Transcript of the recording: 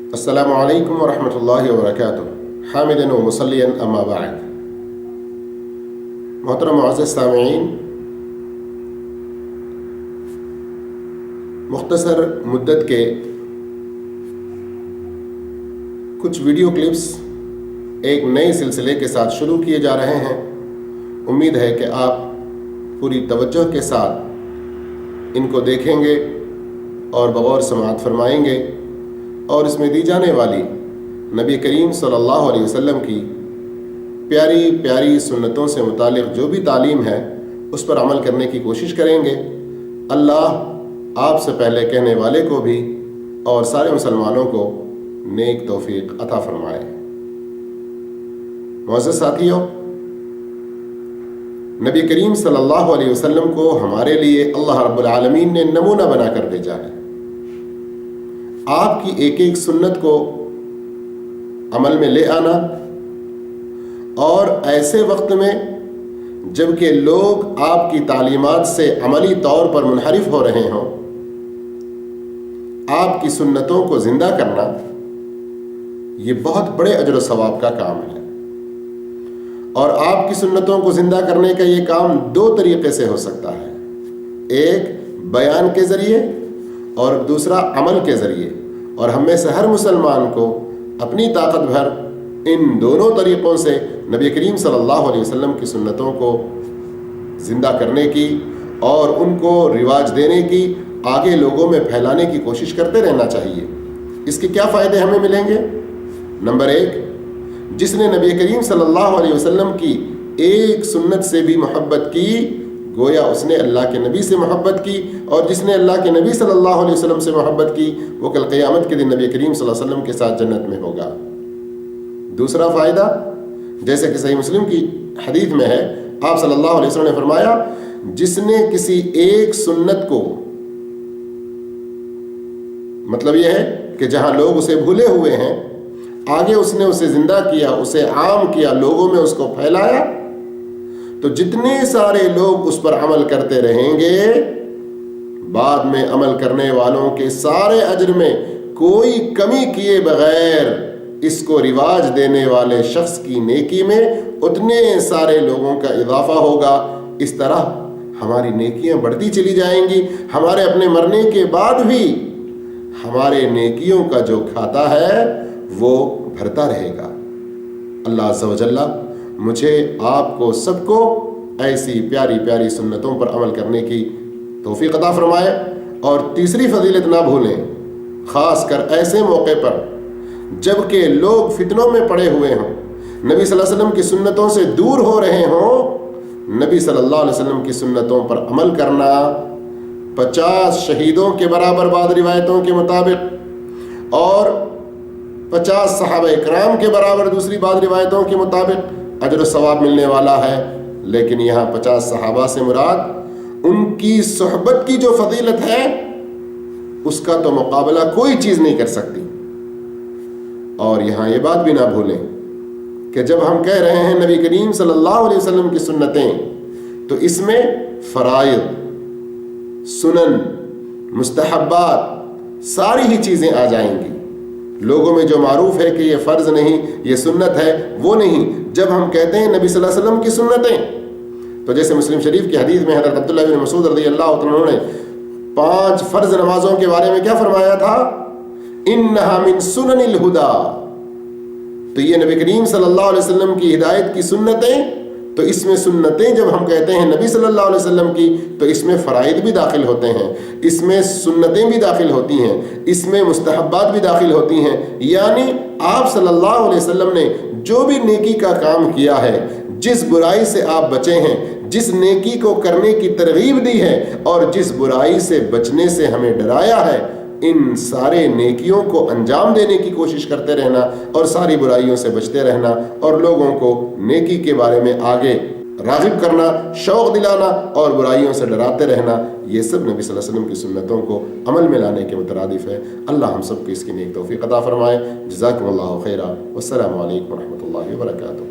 السلام علیکم ورحمۃ اللہ وبرکاتہ. حامدًا و مصلیًا اما بعد. محترم معزز سامعین، مختصر مدت کے کچھ ویڈیو کلپس ایک نئے سلسلے کے ساتھ شروع کیے جا رہے ہیں. امید ہے کہ آپ پوری توجہ کے ساتھ ان کو دیکھیں گے اور بغور سماعت فرمائیں گے، اور اس میں دی جانے والی نبی کریم صلی اللہ علیہ وسلم کی پیاری پیاری سنتوں سے متعلق جو بھی تعلیم ہے اس پر عمل کرنے کی کوشش کریں گے. اللہ آپ سے پہلے کہنے والے کو بھی اور سارے مسلمانوں کو نیک توفیق عطا فرمائے. معزز ساتھیو، نبی کریم صلی اللہ علیہ وسلم کو ہمارے لیے اللہ رب العالمین نے نمونہ بنا کر بھیجا ہے. آپ کی ایک ایک سنت کو عمل میں لے آنا، اور ایسے وقت میں جب کہ لوگ آپ کی تعلیمات سے عملی طور پر منحرف ہو رہے ہوں، آپ کی سنتوں کو زندہ کرنا یہ بہت بڑے اجر و ثواب کا کام ہے. اور آپ کی سنتوں کو زندہ کرنے کا یہ کام دو طریقے سے ہو سکتا ہے، ایک بیان کے ذریعے اور دوسرا عمل کے ذریعے. اور ہم میں سے ہر مسلمان کو اپنی طاقت بھر ان دونوں طریقوں سے نبی کریم صلی اللہ علیہ وسلم کی سنتوں کو زندہ کرنے کی اور ان کو رواج دینے کی، آگے لوگوں میں پھیلانے کی کوشش کرتے رہنا چاہیے. اس کے کیا فائدے ہمیں ملیں گے؟ نمبر ایک، جس نے نبی کریم صلی اللہ علیہ وسلم کی ایک سنت سے بھی محبت کی، گویا اس نے اللہ کے نبی سے محبت کی، اور جس نے اللہ کے نبی صلی اللہ علیہ وسلم سے محبت کی وہ کل قیامت کے دن نبی کریم صلی اللہ علیہ وسلم کے ساتھ جنت میں ہوگا. دوسرا فائدہ، جیسے کہ صحیح مسلم کی حدیث میں ہے، آپ صلی اللہ علیہ وسلم نے فرمایا، جس نے کسی ایک سنت کو، مطلب یہ ہے کہ جہاں لوگ اسے بھولے ہوئے ہیں، آگے اس نے اسے زندہ کیا، اسے عام کیا، لوگوں میں اس کو پھیلایا، تو جتنے سارے لوگ اس پر عمل کرتے رہیں گے، بعد میں عمل کرنے والوں کے سارے اجر میں کوئی کمی کیے بغیر اس کو رواج دینے والے شخص کی نیکی میں اتنے سارے لوگوں کا اضافہ ہوگا. اس طرح ہماری نیکیاں بڑھتی چلی جائیں گی. ہمارے اپنے مرنے کے بعد بھی ہمارے نیکیوں کا جو کھاتا ہے وہ بھرتا رہے گا. اللہ عز و جل مجھے، آپ کو، سب کو ایسی پیاری پیاری سنتوں پر عمل کرنے کی توفیق عطا فرمائے. اور تیسری فضیلت نہ بھولیں، خاص کر ایسے موقع پر جب کہ لوگ فتنوں میں پڑے ہوئے ہوں، نبی صلی اللہ علیہ وسلم کی سنتوں سے دور ہو رہے ہوں، نبی صلی اللہ علیہ وسلم کی سنتوں پر عمل کرنا 50 شہیدوں کے برابر بعض روایتوں کے مطابق، اور 50 صحابہ اکرام کے برابر دوسری بعض روایتوں کے مطابق اجر و ثواب ملنے والا ہے. لیکن یہاں 50 صحابہ سے مراد ان کی صحبت کی جو فضیلت ہے اس کا تو مقابلہ کوئی چیز نہیں کر سکتی. اور یہاں یہ بات بھی نہ بھولیں کہ جب ہم کہہ رہے ہیں نبی کریم صلی اللہ علیہ وسلم کی سنتیں، تو اس میں فرائض، سنن، مستحبات، ساری ہی چیزیں آ جائیں گی. لوگوں میں جو معروف ہے کہ یہ فرض نہیں، یہ سنت ہے، وہ نہیں. جب ہم کہتے ہیں نبی صلی اللہ علیہ وسلم کی سنتیں، تو جیسے مسلم شریف کی حدیث میں حضرت عبداللہ بن مسعود رضی اللہ عنہ نے 5 فرض نمازوں کے بارے میں کیا فرمایا تھا؟ انہا من سنن الہدا. تو یہ نبی کریم صلی اللہ علیہ وسلم کی ہدایت کی سنتیں، تو اس میں سنتیں جب ہم کہتے ہیں نبی صلی اللہ علیہ وسلم کی، تو اس میں فرائض بھی داخل ہوتے ہیں، اس میں سنتیں بھی داخل ہوتی ہیں، اس میں مستحبات بھی داخل ہوتی ہیں. یعنی آپ صلی اللہ علیہ وسلم نے جو بھی نیکی کا کام کیا ہے، جس برائی سے آپ بچے ہیں، جس نیکی کو کرنے کی ترغیب دی ہے، اور جس برائی سے بچنے سے ہمیں ڈرایا ہے، ان سارے نیکیوں کو انجام دینے کی کوشش کرتے رہنا، اور ساری برائیوں سے بچتے رہنا، اور لوگوں کو نیکی کے بارے میں آگے راغب کرنا، شوق دلانا، اور برائیوں سے ڈراتے رہنا، یہ سب نبی صلی اللہ علیہ وسلم کی سنتوں کو عمل میں لانے کے مترادف ہے. اللہ ہم سب کو اس کی نیک توفیق عطا فرمائے. جزاکم اللہ خیرا. والسلام علیکم ورحمۃ اللہ وبرکاتہ.